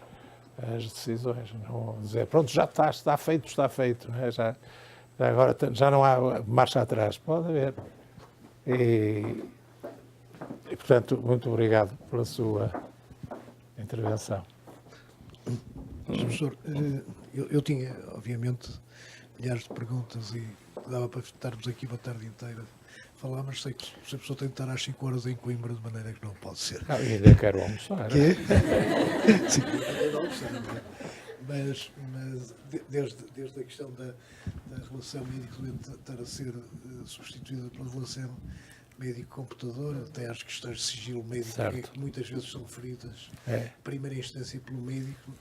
as decisões. Não dizer, pronto, já está feito. Não é? Já agora já não há marcha atrás. Pode haver. E, portanto, muito obrigado pela sua intervenção. Professor, eu tinha, obviamente, milhares de perguntas e dava para estarmos aqui uma tarde inteira a falar, mas sei que se a pessoa tem de estar às 5 horas em Coimbra, de maneira que não pode ser. Ainda quero almoçar. Que? Sim, não almoçar, não é? Mas desde a questão da relação médico-doente estar a ser substituída pela relação médico-computador, até às questões de sigilo médico, que muitas vezes são referidas, em primeira instância, pelo médico,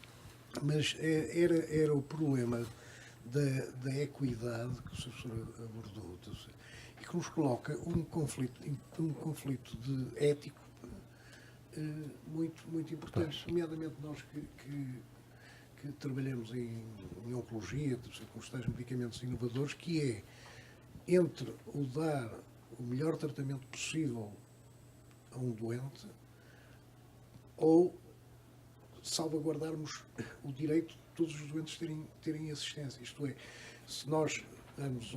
mas era o problema da equidade que o Sr. Professor abordou, e que nos coloca um conflito ético muito importante, nomeadamente nós que trabalhamos em oncologia, com os tais medicamentos inovadores, que é entre o dar o melhor tratamento possível a um doente ou salvaguardarmos o direito de todos os doentes terem assistência. Isto é, se nós damos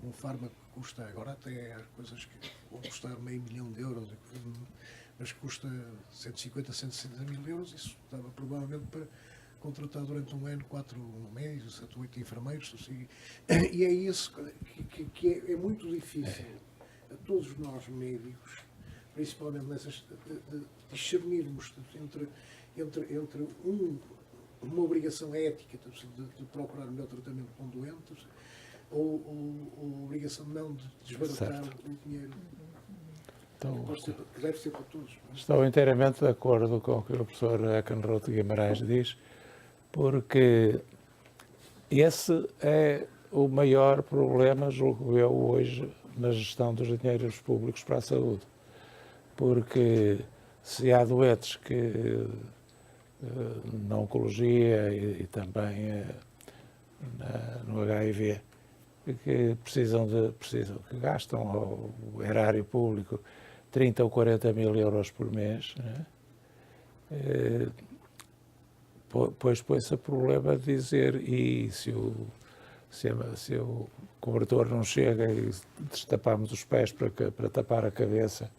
um fármaco que custa, agora até há coisas que vão custar €500 mil, mas custa 150, 160 mil euros, isso dava provavelmente para contratar durante um ano 4 médicos, 7 ou 8 enfermeiros, assim, e é isso que é muito difícil a todos nós médicos, principalmente nessas, de discernirmos entre uma obrigação ética de procurar o melhor tratamento com doentes ou a obrigação não de desbaratar o dinheiro. Então, Que deve ser para todos. Estou inteiramente de acordo com o que o professor Ekenroth Guimarães diz, porque esse é o maior problema, julgo eu, hoje, na gestão dos dinheiros públicos para a saúde. Porque se há doentes que na oncologia e também no HIV que que gastam ao erário público 30 ou 40 mil euros por mês, né? Pois põe-se o problema de dizer, e se o cobertor não chega e destapamos os pés para tapar a cabeça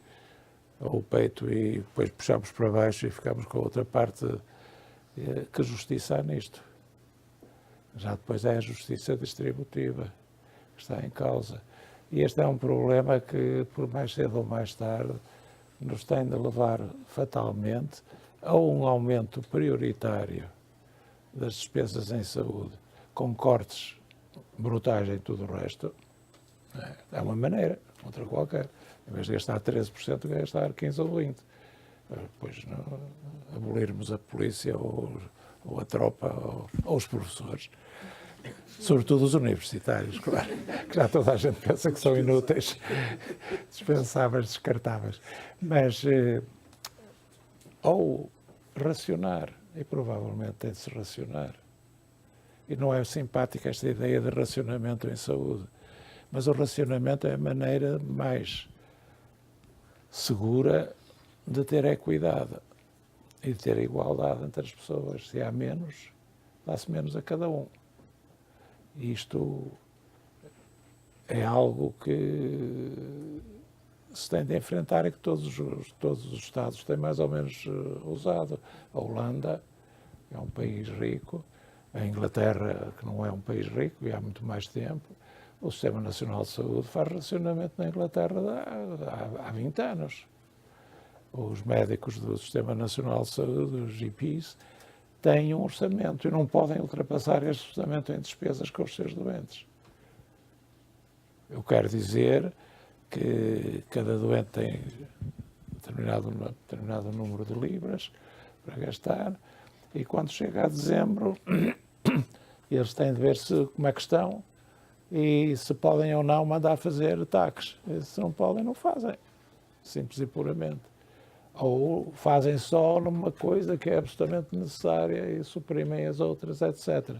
ou o peito e depois puxamos para baixo e ficamos com a outra parte, que justiça há nisto? Já depois é a justiça distributiva que está em causa. E este é um problema que, por mais cedo ou mais tarde, nos tem de levar fatalmente a um aumento prioritário das despesas em saúde, com cortes brutais em tudo o resto. É uma maneira, outra qualquer. Em vez de gastar 13%, gastar 15% ou 20%. Depois abolirmos a polícia ou a tropa ou os professores. Sobretudo os universitários, claro, que já toda a gente pensa que são inúteis, dispensáveis, descartáveis. Mas, ou racionar, e provavelmente tem de se racionar. E não é simpática esta ideia de racionamento em saúde, mas o racionamento é a maneira mais segura de ter equidade e de ter igualdade entre as pessoas. Se há menos, dá-se menos a cada um. Isto é algo que se tem de enfrentar e que todos os Estados têm mais ou menos usado. A Holanda é um país rico, a Inglaterra, que não é um país rico e há muito mais tempo, o Sistema Nacional de Saúde faz racionamento na Inglaterra há 20 anos. Os médicos do Sistema Nacional de Saúde, os GPs, têm um orçamento e não podem ultrapassar este orçamento em despesas com os seus doentes. Eu quero dizer que cada doente tem determinado número de libras para gastar e quando chega a dezembro eles têm de ver como é que estão e se podem ou não mandar fazer taques. Se não podem, não fazem. Simples e puramente. Ou fazem só numa coisa que é absolutamente necessária e suprimem as outras, etc.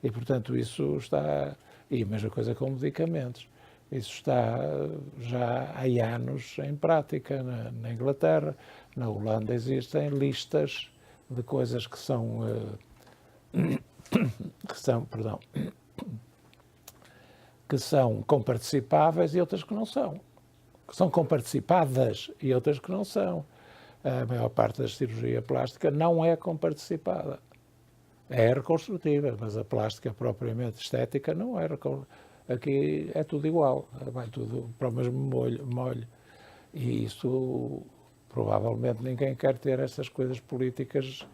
E, portanto, isso está... E a mesma coisa com medicamentos. Isso está já há anos em prática na Inglaterra. Na Holanda existem listas de coisas que são, que são comparticipáveis e outras que não são. Que são comparticipadas e outras que não são. A maior parte da cirurgia plástica não é comparticipada. É reconstrutiva, mas a plástica propriamente estética não é reconstrutiva. Aqui é tudo igual, vai tudo para o mesmo molho. E isso, provavelmente, ninguém quer ter essas coisas políticas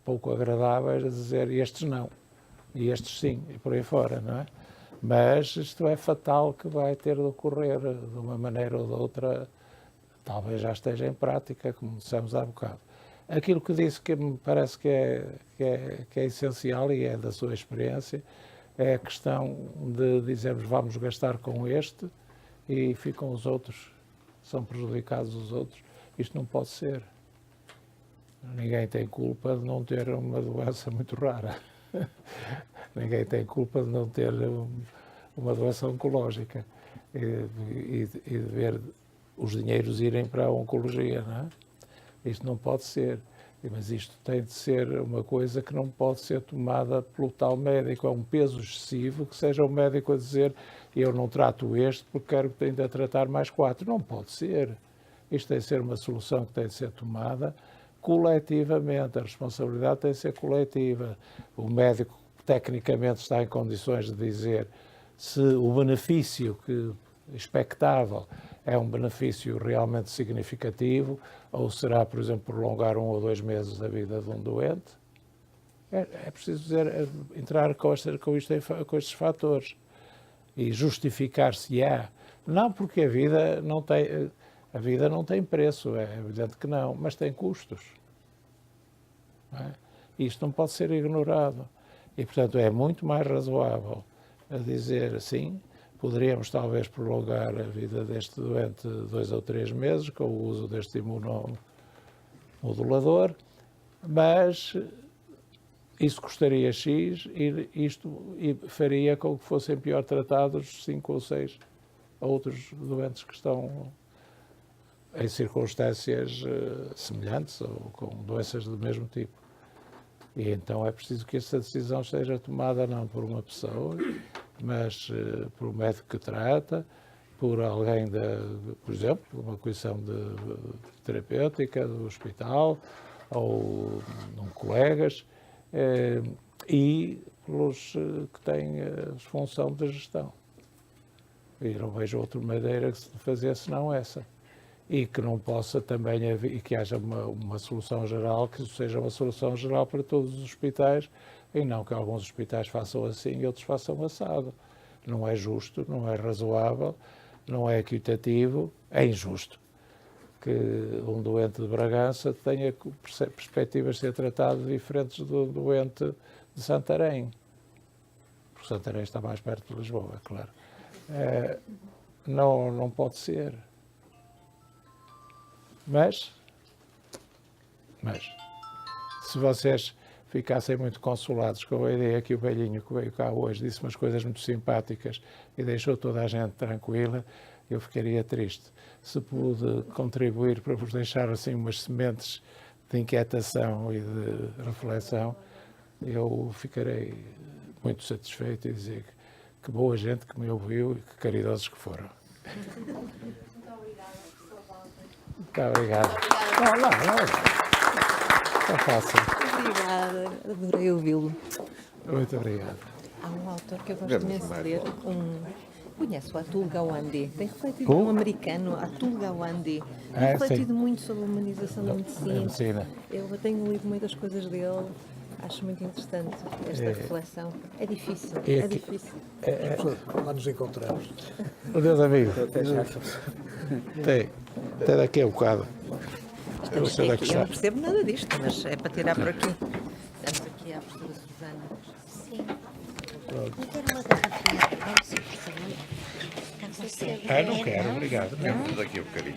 pouco agradáveis a dizer estes não, e estes sim, e por aí fora, não é? Mas isto é fatal que vai ter de ocorrer de uma maneira ou de outra, talvez já esteja em prática, como dissemos há bocado. Aquilo que disse que me parece que é essencial e é da sua experiência, é a questão de dizermos vamos gastar com este e ficam os outros, são prejudicados os outros. Isto não pode ser. Ninguém tem culpa de não ter uma doença muito rara. Ninguém tem culpa de não ter uma doença oncológica e de ver os dinheiros irem para a oncologia, não é? Isto não pode ser. Mas isto tem de ser uma coisa que não pode ser tomada pelo tal médico. É um peso excessivo que seja o médico a dizer eu não trato este porque quero que ainda tratar mais 4. Não pode ser. Isto tem de ser uma solução que tem de ser tomada coletivamente. A responsabilidade tem de ser coletiva. O médico tecnicamente está em condições de dizer se o benefício expectável é um benefício realmente significativo ou será, por exemplo, prolongar 1 ou 2 meses da vida de um doente. É preciso dizer, entrar com estes fatores e justificar se há. Não porque a vida não tem preço, é evidente que não, mas tem custos. Não é? Isto não pode ser ignorado. E, portanto, é muito mais razoável a dizer assim, poderíamos talvez prolongar a vida deste doente 2 ou 3 meses com o uso deste imunomodulador, mas isso custaria X e faria com que fossem pior tratados 5 ou 6 outros doentes que estão em circunstâncias semelhantes ou com doenças do mesmo tipo. E então é preciso que essa decisão seja tomada não por uma pessoa, mas por um médico que trata, por alguém, por exemplo, uma comissão terapêutica do hospital, ou de colegas, e pelos que têm a função de gestão. E não vejo outra maneira de fazer senão essa. E que não possa também haver, e que haja uma solução geral, que seja uma solução geral para todos os hospitais, e não que alguns hospitais façam assim e outros façam assado. Não é justo, não é razoável, não é equitativo, é injusto que um doente de Bragança tenha perspectivas de ser tratado diferentes do doente de Santarém. Porque Santarém está mais perto de Lisboa, é claro. Não pode ser. Mas, se vocês ficassem muito consolados com a ideia que o velhinho que veio cá hoje disse umas coisas muito simpáticas e deixou toda a gente tranquila, eu ficaria triste. Se pude contribuir para vos deixar assim umas sementes de inquietação e de reflexão, eu ficarei muito satisfeito e dizer que boa gente que me ouviu e que caridosos que foram. Muito obrigado. Está fácil. Obrigada, adorei ouvi-lo. Muito obrigado. Há um autor que eu gosto imenso de ler, conhece o Atul Gawande, tem refletido, um americano, Atul Gawande, tem refletido muito sobre a humanização da medicina. Eu tenho lido muitas coisas dele, acho muito interessante esta reflexão. É difícil, é difícil. Lá nos encontramos. Deus amigo. Até daqui a um bocado. Eu não sei onde é que Eu não está. percebo nada disto, mas é para tirar por aqui. Estamos aqui à professora Susana. Sim. Eu quero uma garrafinha de calça, por favor. Não quero, obrigado. Temos aqui um bocadinho.